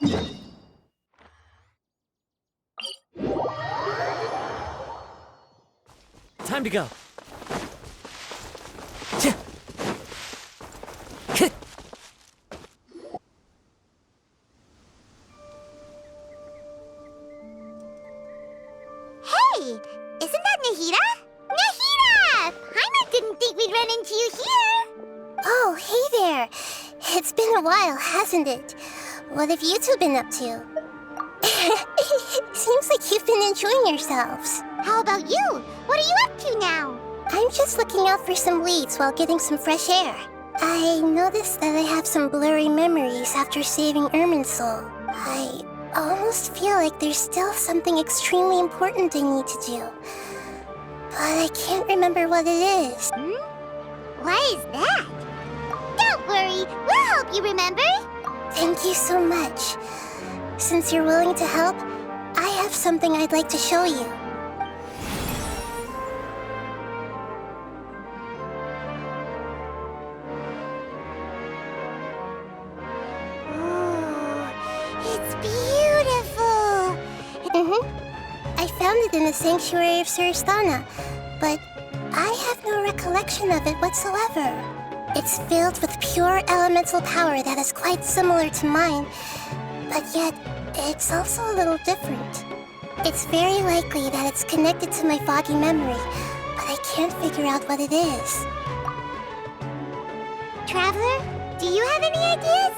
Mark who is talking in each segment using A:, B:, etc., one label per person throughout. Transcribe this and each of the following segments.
A: Time to go.
B: Hey, isn't that Nahida? Nahida! Paimon didn't think we'd run into you here. Oh, hey there. It's been a while, hasn't it? What have you two been up to? Seems like you've been enjoying yourselves. How about you? What are you up to now? I'm just looking out for some leads while getting some fresh air. I noticed that I have some blurry memories after saving Irminsul. I almost feel like there's still something extremely important I need to do. But I can't remember what it is. Why is that? Don't worry, we'll help you remember. Thank you so much. Since you're willing to help, I have something I'd like to show you. It's beautiful! I found it in the sanctuary of Suristana, but I have no recollection of it whatsoever. It's filled with pure elemental power that is quite similar to mine, but yet it's also a little different. It's very likely that it's connected to my foggy memory, but I can't figure out what it is. Traveler, do you have any ideas?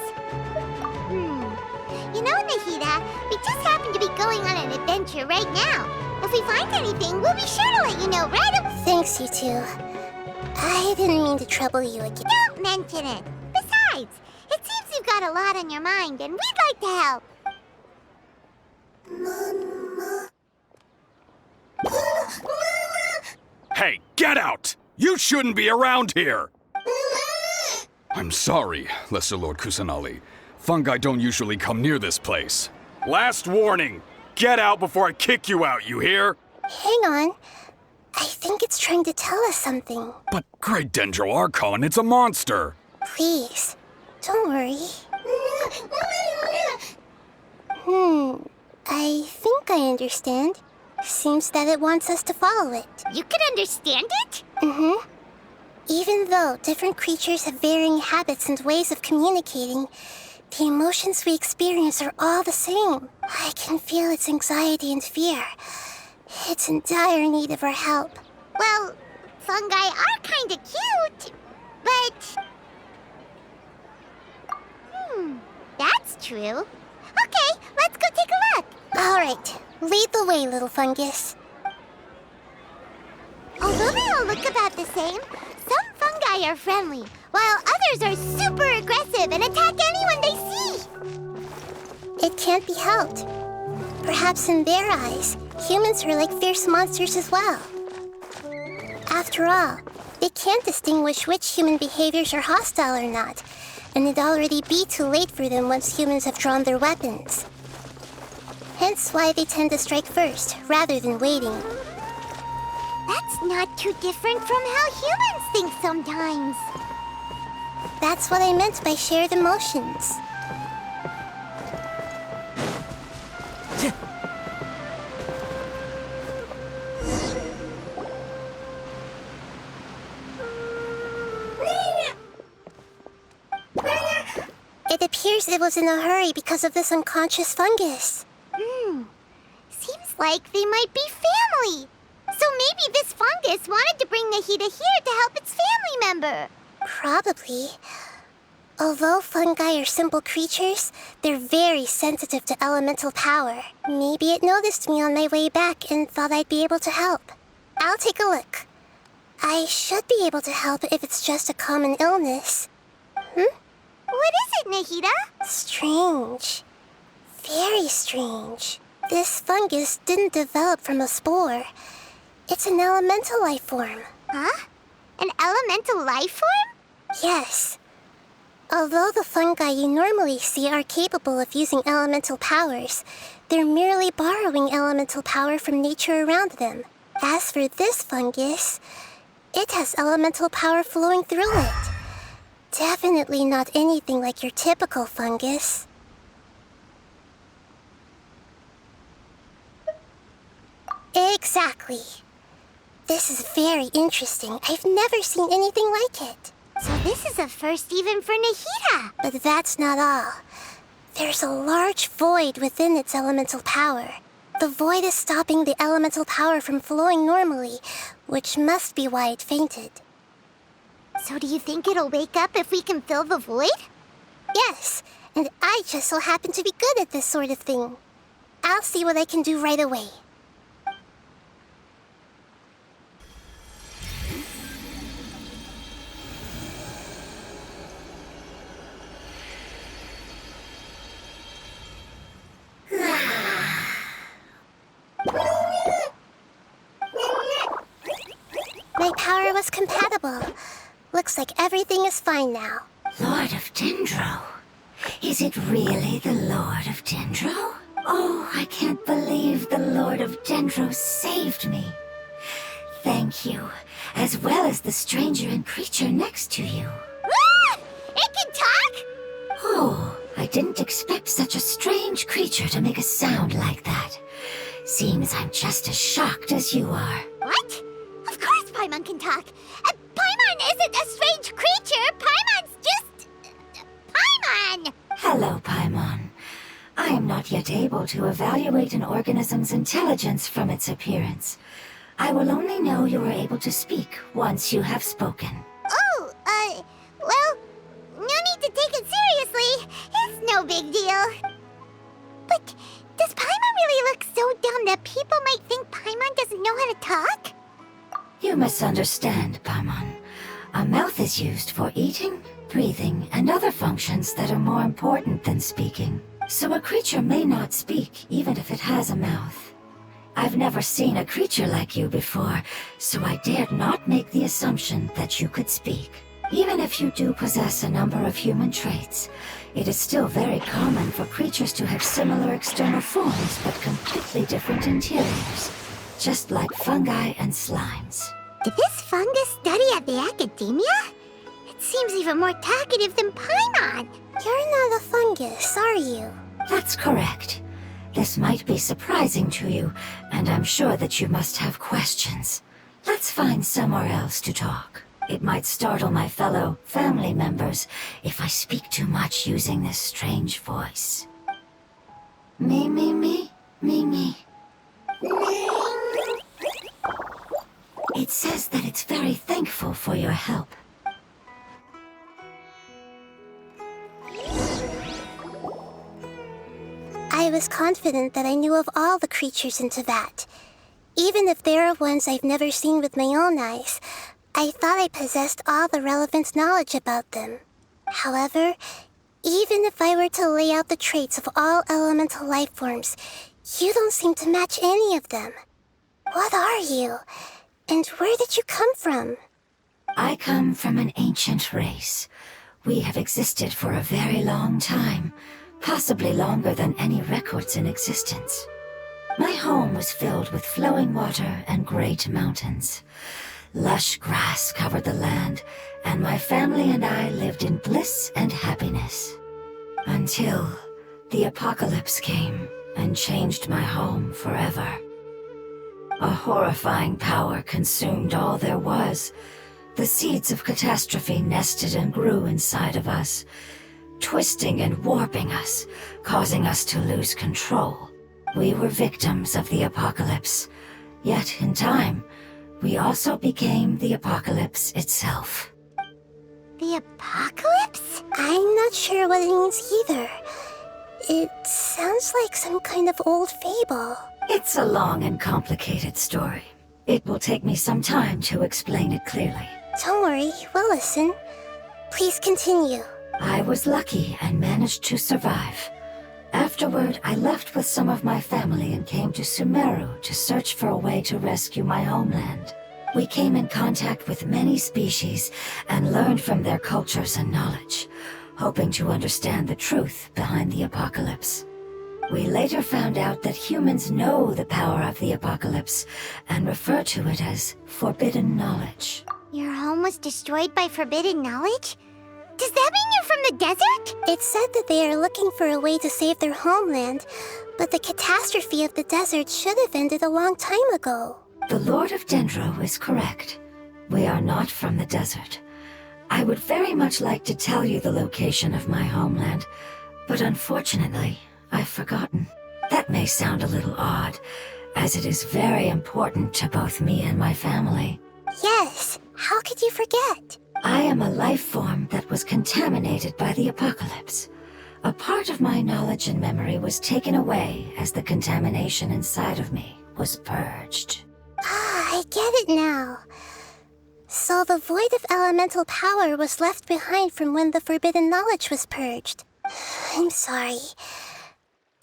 B: You know, Nahida, we just happen to be going on an adventure right now. If we find anything, we'll be sure to let you know right away. Thanks, you two. I didn't mean to trouble you again. Don't mention it. Besides, it seems you've got a lot on your mind, and we'd like to help.
C: Hey, get out! You shouldn't be around here! I'm sorry, Lesser Lord Kusanali. Fungi don't usually come near this place. Last warning! Get out before I kick you out, you hear?
B: Hang on. I think it's trying to tell us something.
C: But Great Dendro Archon, it's a monster!
B: Please, don't worry. I think I understand. Seems that it wants us to follow it. You can understand it? Even though different creatures have varying habits and ways of communicating, the emotions we experience are all the same. I can feel its anxiety and fear. It's in dire need of our help. Well, fungi are kinda cute, but... that's true. Okay, let's go take a look. All right, lead the way, little fungus. Although they all look about the same, some fungi are friendly, while others are super aggressive and attack anyone they see. It can't be helped. Perhaps in their eyes, humans are like fierce monsters as well. After all, they can't distinguish which human behaviors are hostile or not, and it'd already be too late for them once humans have drawn their weapons. Hence why they tend to strike first, rather than waiting. That's not too different from how humans think sometimes. That's what I meant by shared emotions. It appears it was in a hurry because of this unconscious fungus. Seems like they might be family. So maybe this fungus wanted to bring Nahida here to help its family member. Probably. Although fungi are simple creatures, they're very sensitive to elemental power. Maybe it noticed me on my way back and thought I'd be able to help. I'll take a look. I should be able to help if it's just a common illness. What is it, Nahida? Strange. Very strange. This fungus didn't develop from a spore. It's an elemental life form. Huh? An elemental life form? Yes. Although the fungi you normally see are capable of using elemental powers, they're merely borrowing elemental power from nature around them. As for this fungus, it has elemental power flowing through it. Definitely not anything like your typical fungus. Exactly. This is very interesting. I've never seen anything like it. So this is a first even for Nahida. But that's not all. There's a large void within its elemental power. The void is stopping the elemental power from flowing normally, which must be why it fainted. So do you think it'll wake up if we can fill the void? Yes, and I just so happen to be good at this sort of thing. I'll see what I can do right away. My power was compatible. Looks like everything is fine now.
D: Lord of Dendro? Is it really the Lord of Dendro? Oh, I can't believe the Lord of Dendro saved me. Thank you, as well as the stranger and creature next to you.
B: Ah! It can talk?
D: Oh, I didn't expect such a strange creature to make a sound like that. Seems I'm just as shocked as you are.
B: What? Of course Paimon can talk. Paimon isn't a strange creature. Paimon's just... Paimon!
D: Hello, Paimon. I am not yet able to evaluate an organism's intelligence from its appearance. I will only know you are able to speak once you have spoken.
B: Oh, well, no need to take it seriously. It's no big deal. But does Paimon really look so dumb that people might think Paimon doesn't know how to talk?
D: You misunderstand, Paimon. A mouth is used for eating, breathing, and other functions that are more important than speaking. So a creature may not speak, even if it has a mouth. I've never seen a creature like you before, so I dared not make the assumption that you could speak. Even if you do possess a number of human traits, it is still very common for creatures to have similar external forms but completely different interiors, just like fungi and slimes.
B: Did this fungus study at the academia? It seems even more talkative than Paimon. You're not a fungus, are you?
D: That's correct. This might be surprising to you, and I'm sure that you must have questions. Let's find somewhere else to talk. It might startle my fellow family members if I speak too much using this strange voice. Me, me, me, me, me. It says that it's very thankful for your help.
B: I was confident that I knew of all the creatures in Teyvat. Even if there are ones I've never seen with my own eyes, I thought I possessed all the relevant knowledge about them. However, even if I were to lay out the traits of all elemental life forms, you don't seem to match any of them. What are you? And where did you come from?
D: I come from an ancient race. We have existed for a very long time, possibly longer than any records in existence. My home was filled with flowing water and great mountains. Lush grass covered the land, and my family and I lived in bliss and happiness. Until the apocalypse came and changed my home forever. A horrifying power consumed all there was. The seeds of catastrophe nested and grew inside of us, twisting and warping us, causing us to lose control. We were victims of the apocalypse, yet in time, we also became the apocalypse itself.
B: The apocalypse? I'm not sure what it means either. It sounds like some kind of old fable.
D: It's a long and complicated story. It will take me some time to explain it clearly.
B: Don't worry, we'll listen. Please continue.
D: I was lucky and managed to survive. Afterward, I left with some of my family and came to Sumeru to search for a way to rescue my homeland. We came in contact with many species and learned from their cultures and knowledge, hoping to understand the truth behind the apocalypse. We later found out that humans know the power of the apocalypse and refer to it as forbidden knowledge.
B: Your home was destroyed by forbidden knowledge? Does that mean you're from the desert? It said that they are looking for a way to save their homeland, but the catastrophe of the desert should have ended a long time ago.
D: The Lord of Dendro is correct. We are not from the desert. I would very much like to tell you the location of my homeland, but unfortunately, I've forgotten. That may sound a little odd, as it is very important to both me and my family.
B: Yes, how could you forget?
D: I am a life form that was contaminated by the apocalypse. A part of my knowledge and memory was taken away as the contamination inside of me was purged.
B: Ah, I get it now. So the void of elemental power was left behind from when the forbidden knowledge was purged. I'm sorry.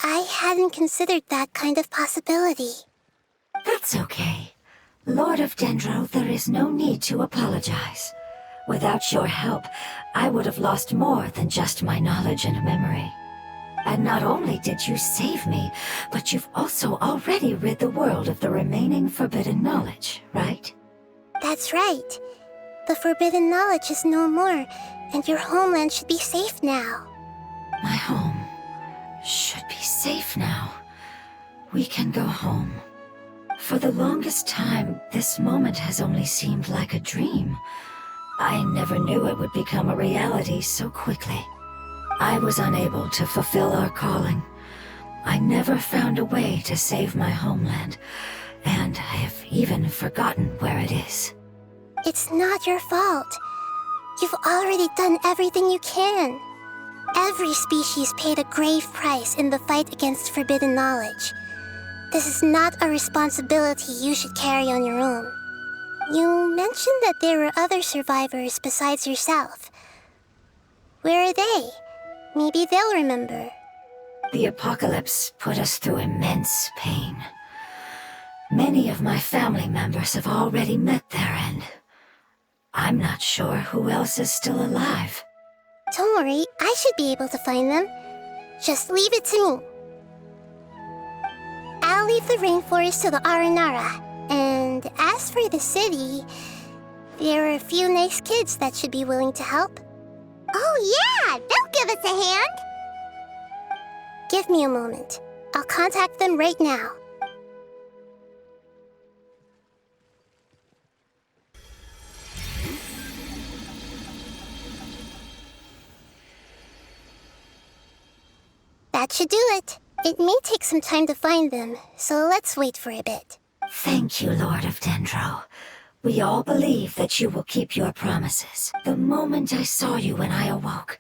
B: I hadn't considered that kind of possibility.
D: That's okay. Lord of Dendro, there is no need to apologize. Without your help, I would have lost more than just my knowledge and memory. And not only did you save me, but you've also already rid the world of the remaining forbidden knowledge, right?
B: That's right. The forbidden knowledge is no more, and your homeland should be safe now.
D: My home should be safe now. We can go home. For the longest time, this moment has only seemed like a dream. I never knew it would become a reality so quickly. I was unable to fulfill our calling. I never found a way to save my homeland, and I have even forgotten where it is.
B: It's not your fault. You've already done everything you can. Every species paid a grave price in the fight against forbidden knowledge. This is not a responsibility you should carry on your own. You mentioned that there were other survivors besides yourself. Where are they? Maybe they'll remember.
D: The apocalypse put us through immense pain. Many of my family members have already met their end. I'm not sure who else is still alive.
B: Don't worry, I should be able to find them. Just leave it to me. I'll leave the rainforest to the Aranara. And as for the city, there are a few nice kids that should be willing to help. Oh yeah, they'll give us a hand. Give me a moment. I'll contact them right now. That should do it. It may take some time to find them, so let's wait for a bit.
D: Thank you, Lord of Dendro. We all believe that you will keep your promises. The moment I saw you when I awoke,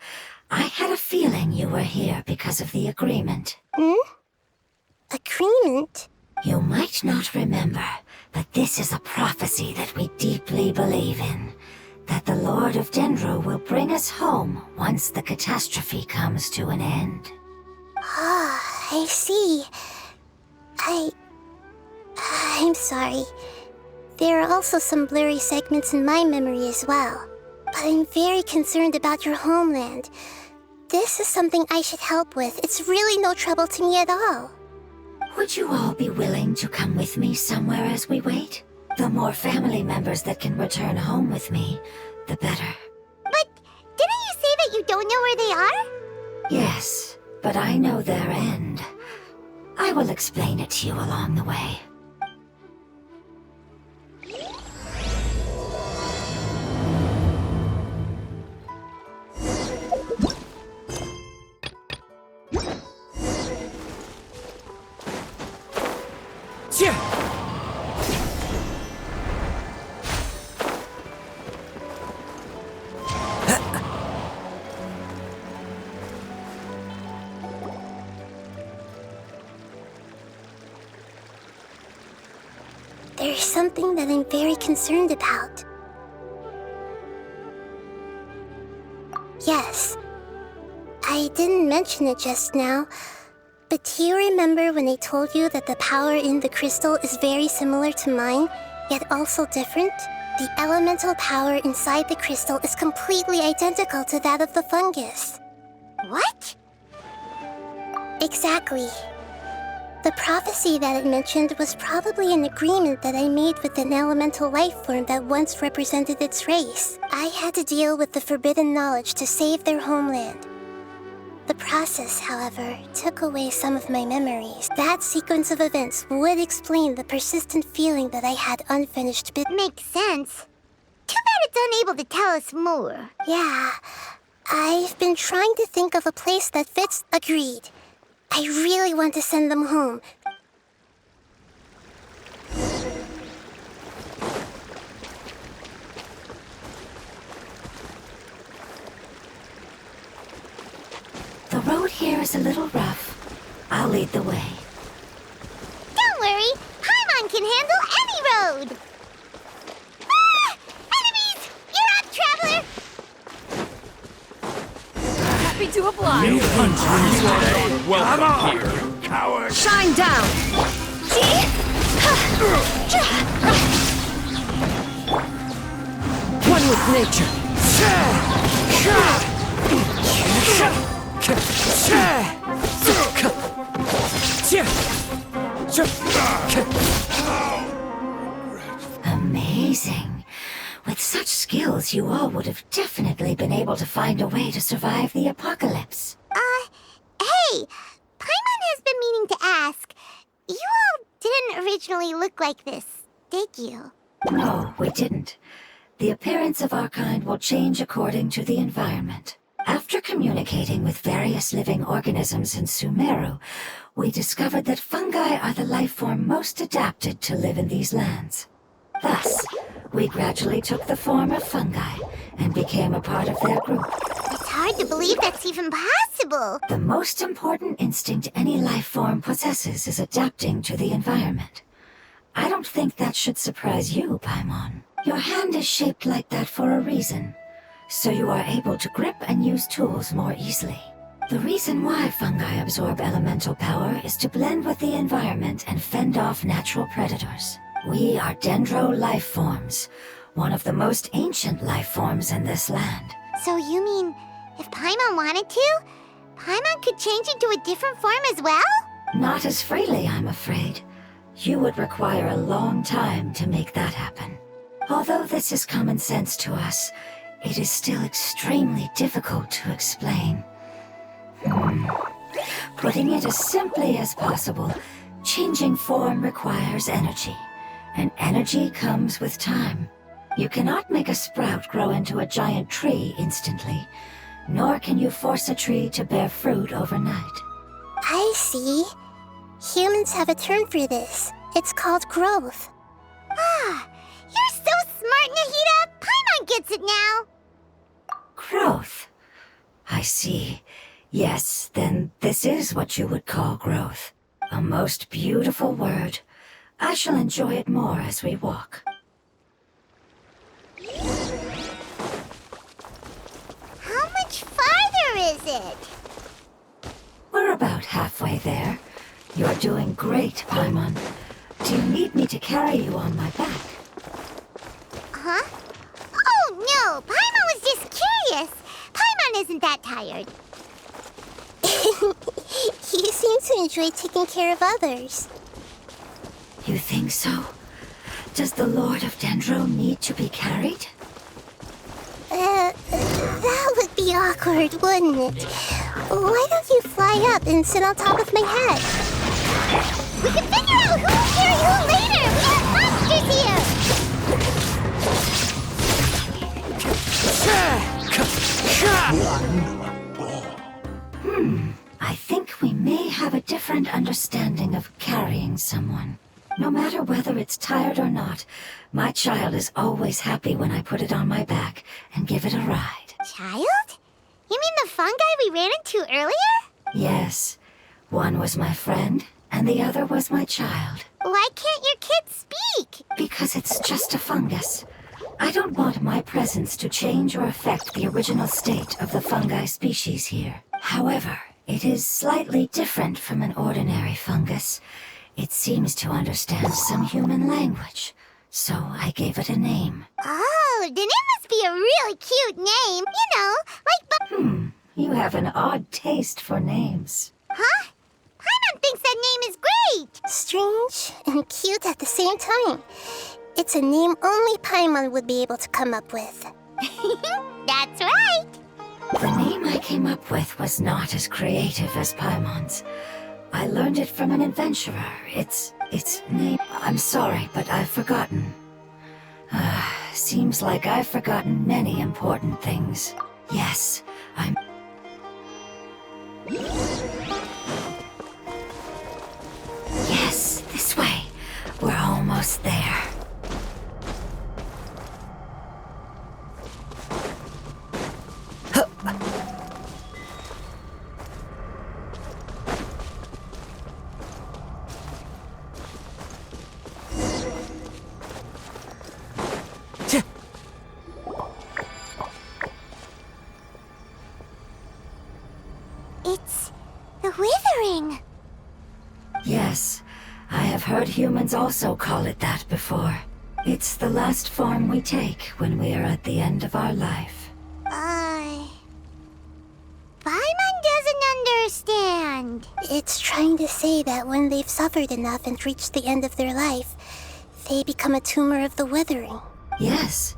D: I had a feeling you were here because of the agreement.
B: Agreement?
D: You might not remember, but this is a prophecy that we deeply believe in. That the Lord of Dendro will bring us home once the catastrophe comes to an end.
B: Ah, I see. I'm sorry. There are also some blurry segments in my memory as well. But I'm very concerned about your homeland. This is something I should help with. It's really no trouble to me at all.
D: Would you all be willing to come with me somewhere as we wait? The more family members that can return home with me, the better.
B: But didn't you say that you don't know where they are?
D: Yes, but I know their end. I will explain it to you along the way.
B: There's something that I'm very concerned about. Yes. I didn't mention it just now, but do you remember when I told you that the power in the crystal is very similar to mine, yet also different? The elemental power inside the crystal is completely identical to that of the fungus. What? Exactly. The prophecy that it mentioned was probably an agreement that I made with an elemental life form that once represented its race. I had to deal with the forbidden knowledge to save their homeland. The process, however, took away some of my memories. That sequence of events would explain the persistent feeling that I had unfinished
E: Makes sense. Too bad it's unable to tell us more.
B: Yeah, I've been trying to think of a place that fits. Agreed. I really want to send them home.
D: The road here is a little rough. I'll lead the way.
E: Don't worry, Paimon can handle any road. Ah! Enemies! You're up, traveler!
A: Happy to oblige.
C: You punch. Welcome here, coward.
A: Shine down. One with nature.
D: Amazing. With such skills, you all would have definitely been able to find a way to survive the apocalypse.
E: Hey! Paimon has been meaning to ask. You all didn't originally look like this, did you?
D: No, we didn't. The appearance of our kind will change according to the environment. After communicating with various living organisms in Sumeru, we discovered that fungi are the life form most adapted to live in these lands. Thus, we gradually took the form of fungi and became a part of their group.
E: It's hard to believe that's even possible.
D: The most important instinct any life form possesses is adapting to the environment. I don't think that should surprise you, Paimon. Your hand is shaped like that for a reason, so you are able to grip and use tools more easily. The reason why fungi absorb elemental power is to blend with the environment and fend off natural predators. We are dendro life forms, one of the most ancient life forms in this land.
E: So you mean, if Paimon wanted to, Paimon could change into a different form as well?
D: Not as freely, I'm afraid. You would require a long time to make that happen. Although this is common sense to us, it is still extremely difficult to explain. Putting it as simply as possible, changing form requires energy, and energy comes with time. You cannot make a sprout grow into a giant tree instantly, nor can you force a tree to bear fruit overnight.
B: I see. Humans have a term for this. It's called growth.
E: Ah, you're so smart, Nahida! Paimon gets it now!
D: Growth. I see. Yes, then this is what you would call growth. A most beautiful word. I shall enjoy it more as we walk.
E: How much farther is it?
D: We're about halfway there. You're doing great, Paimon. Do you need me to carry you on my back?
E: Huh? Oh, no! Paimon was just curious! Paimon isn't that tired.
B: You seem to enjoy taking care of others.
D: You think so? Does the Lord of Dendro need to be carried?
B: That would be awkward, wouldn't it? Why don't you fly up and sit on top of my head?
E: We can figure out who will carry who later! We have monsters here!
D: I think we may have a different understanding of carrying someone. No matter whether it's tired or not, my child is always happy when I put it on my back and give it a ride.
E: Child? You mean the fungi we ran into earlier?
D: Yes, one was my friend, and the other was my child.
E: Why can't your kid speak?
D: Because it's just a fungus. I don't want my presence to change or affect the original state of the fungi species here. However, it is slightly different from an ordinary fungus. It seems to understand some human language, so I gave it a name.
E: Oh, then it must be a really cute name. You know, like
D: You have an odd taste for names.
E: Huh? Paimon thinks that name is great!
B: Strange and cute at the same time. It's a name only Paimon would be able to come up with.
E: That's right!
D: The name I came up with was not as creative as Paimon's. I learned it from an adventurer. Its name... I'm sorry, but I've forgotten. Seems like I've forgotten many important things. Yes, I'm... Yes, this way. We're almost there.
B: It's the Withering.
D: Yes, I have heard humans also call it that before. It's the last form we take when we are at the end of our life.
B: Paimon doesn't understand. It's trying to say that when they've suffered enough and reached the end of their life, they become a tumor of the Withering.
D: Yes,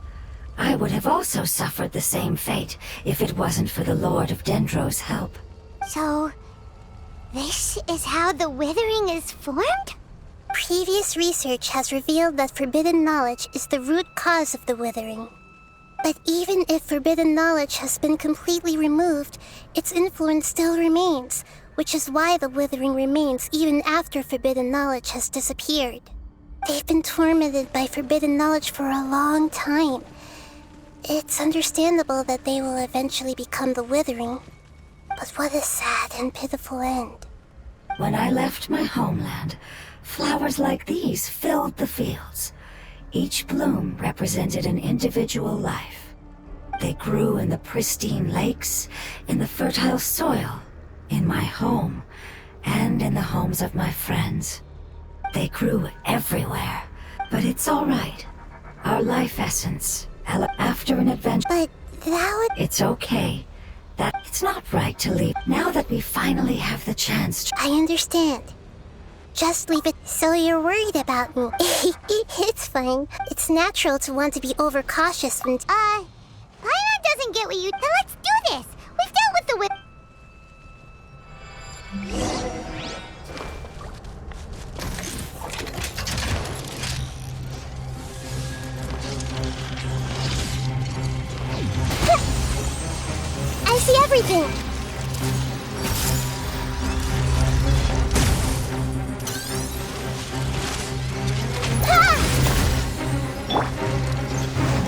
D: I would have also suffered the same fate if it wasn't for the Lord of Dendro's help.
B: So, this is how the Withering is formed? Previous research has revealed that forbidden knowledge is the root cause of the Withering. But even if forbidden knowledge has been completely removed, its influence still remains, which is why the Withering remains even after forbidden knowledge has disappeared. They've been tormented by forbidden knowledge for a long time. It's understandable that they will eventually become the Withering. But what a sad and pitiful end.
D: When I left my homeland, flowers like these filled the fields. Each bloom represented an individual life. They grew in the pristine lakes, in the fertile soil, in my home, and in the homes of my friends. They grew everywhere, but it's all right. Our life essence, after an adventure...
B: But that would...
D: It's okay. That it's not right to leave now that we finally have the chance to...
B: I understand. Just leave it. So you're worried about me. It's fine. It's natural to want to be overcautious when... Paimon doesn't get what you... Then let's do this! We've dealt with the I see everything!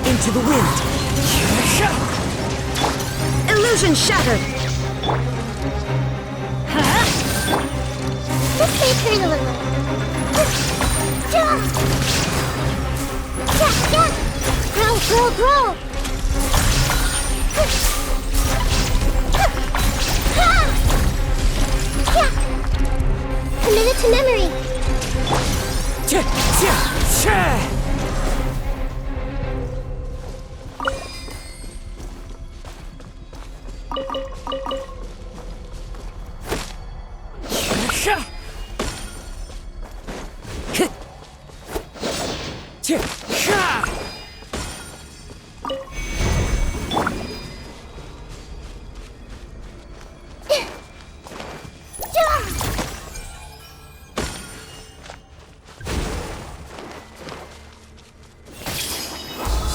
A: Into the wind. Illusion shattered.
B: This may hurt a little. Grow! Commit it to memory.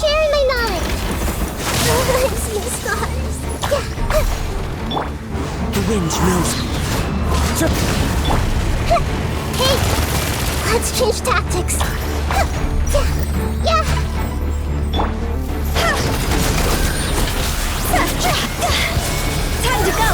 B: Sharing my knowledge. I see scars.
A: The wind knows me.
B: Hey, let's change tactics. Time to go.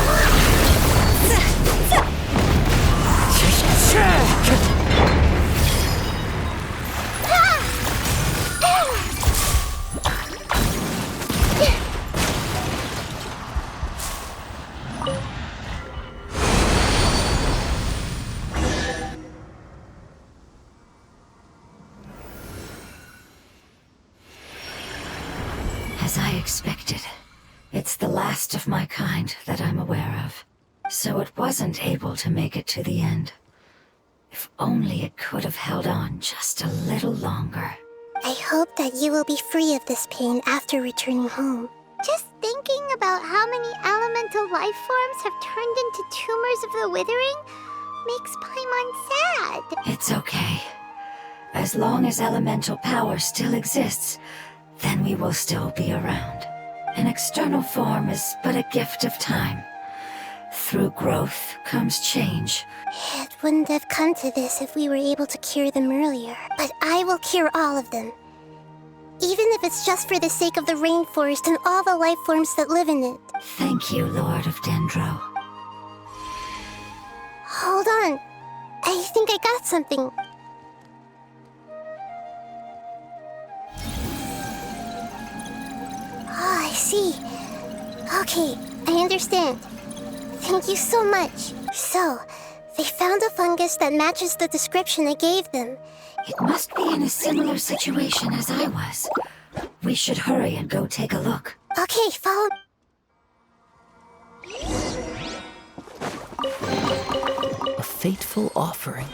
D: As I expected, it's the last of my kind that I'm aware of. So it wasn't able to make it to the end. If only it could have held on just a little longer.
B: I hope that you will be free of this pain after returning home. Just think
E: thinking about how many elemental life forms have turned into tumors of the withering makes Paimon sad.
D: It's okay. As long as elemental power still exists, then we will still be around. An external form is but a gift of time. Through growth comes change.
B: It wouldn't have come to this if we were able to cure them earlier. But I will cure all of them. Even if it's just for the sake of the rainforest and all the life forms that live in it.
D: Thank you, Lord of Dendro.
B: Hold on. I think I got something. Oh, I see. Okay, I understand. Thank you so much. So, they found a fungus that matches the description I gave them.
D: It must be in a similar situation as I was. We should hurry and go take a look.
B: Okay, follow.
F: A fateful offering.